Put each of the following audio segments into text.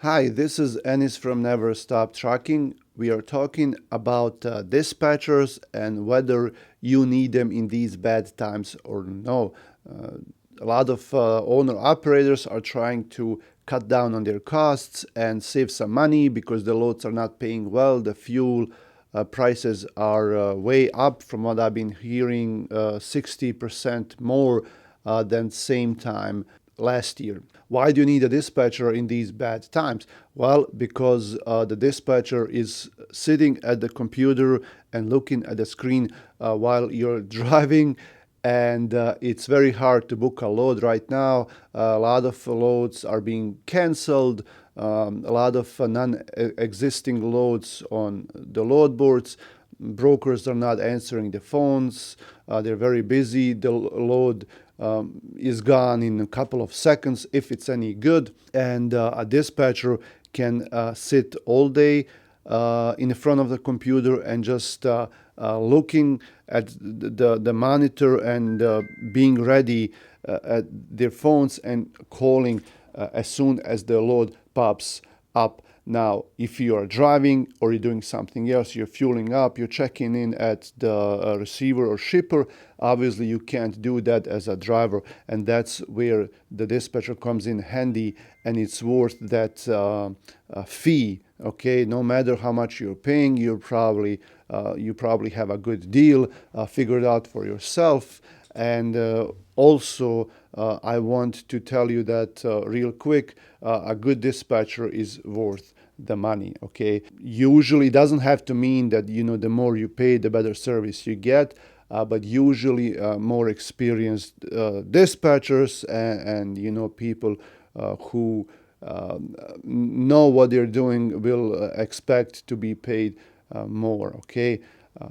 Hi, this is Ennis from Never Stop Trucking. We are talking about dispatchers and whether you need them in these bad times or no. Uh, a lot of owner operators are trying to cut down on their costs and save some money because the loads are not paying well. The fuel prices are way up from what I've been hearing, 60% more than same time last year. Why do you need a dispatcher in these bad times? Well, because the dispatcher is sitting at the computer and looking at the screen while you're driving, and it's very hard to book a load right now. A lot of loads are being canceled. A lot of non-existing loads on the load boards. Brokers are not answering the phones. They're very busy. The load is gone in a couple of seconds if it's any good. And a dispatcher can sit all day in front of the computer and just looking at the monitor and being ready at their phones and calling as soon as the load pops up. Now, if you are driving or you're doing something else, you're fueling up, you're checking in at the receiver or shipper, obviously you can't do that as a driver, and that's where the dispatcher comes in handy, and it's worth that fee. Okay, no matter how much you're paying, you probably have a good deal figured out for yourself. And also, I want to tell you that real quick, a good dispatcher is worth the money. Okay, usually doesn't have to mean that the more you pay, the better service you get. But usually, more experienced dispatchers and people who know what they're doing will expect to be paid more. Okay.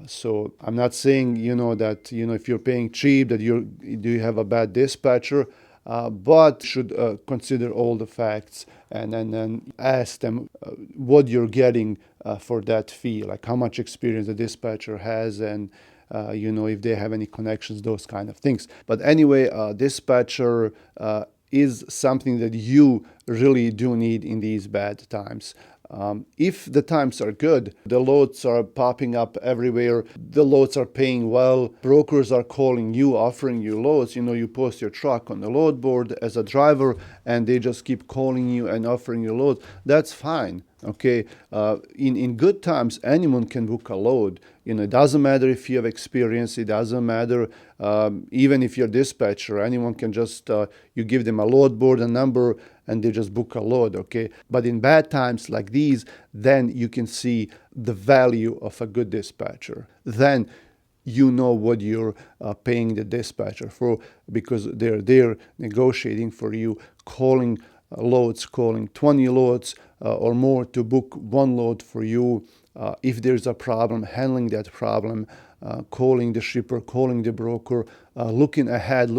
So I'm not saying that if you're paying cheap that you have a bad dispatcher, but should consider all the facts and then ask them what you're getting for that fee, like how much experience the dispatcher has, and if they have any connections, those kind of things. But anyway, dispatcher is something that you really do need in these bad times. If the times are good, the loads are popping up everywhere, the loads are paying well, brokers are calling you, offering you loads. You post your truck on the load board as a driver, and they just keep calling you and offering you loads. That's fine. Okay, in good times, anyone can book a load. It doesn't matter if you have experience. It doesn't matter even if you're a dispatcher. Anyone can just you give them a load board, a number, and they just book a load. Okay, but in bad times like these, then you can see the value of a good dispatcher. Then you know what you're paying the dispatcher for, because they're there negotiating for you, calling loads, calling 20 loads or more to book one load for you. If there's a problem, handling that problem, calling the shipper, calling the broker, looking ahead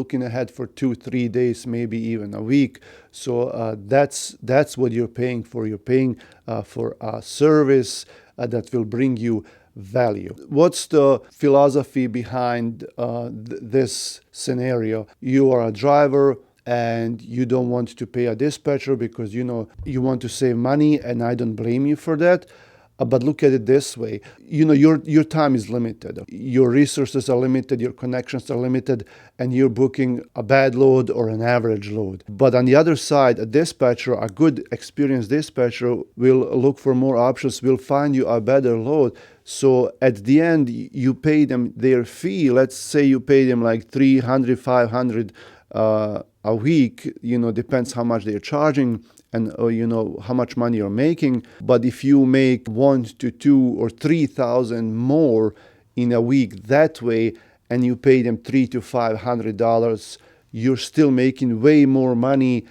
for 2-3 days, maybe even a week. So that's what you're paying for. You're paying for a service that will bring you value. What's the philosophy behind this scenario? You are a driver and you don't want to pay a dispatcher because you want to save money, and I don't blame you for that. But look at it this way. Your time is limited. Your resources are limited, your connections are limited, and you're booking a bad load or an average load. But on the other side, a dispatcher, a good experienced dispatcher, will look for more options, will find you a better load. So at the end, you pay them their fee. Let's say you pay them like 300, 500 a week, depends how much they're charging and how much money you're making. But if you make 1 to 2 or 3 thousand more in a week that way, and you pay them $300 to $500, you're still making way more money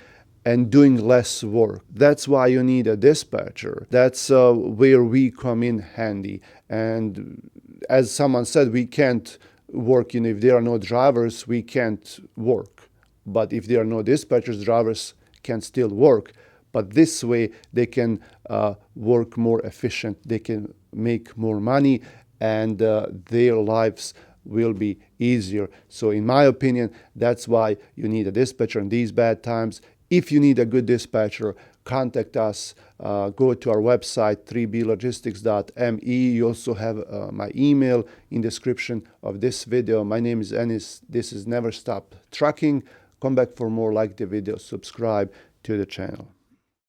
and doing less work. That's why you need a dispatcher. That's where we come in handy. And as someone said, we can't work. If there are no drivers, we can't work. But if there are no dispatchers, drivers can still work. But this way, they can work more efficient. They can make more money, and their lives will be easier. So in my opinion, that's why you need a dispatcher in these bad times. If you need a good dispatcher, contact us, go to our website 3blogistics.me. You also have my email in description of this video. My name is Enis. This is Never Stop Trucking. Come back for more. Like the video, subscribe to the channel.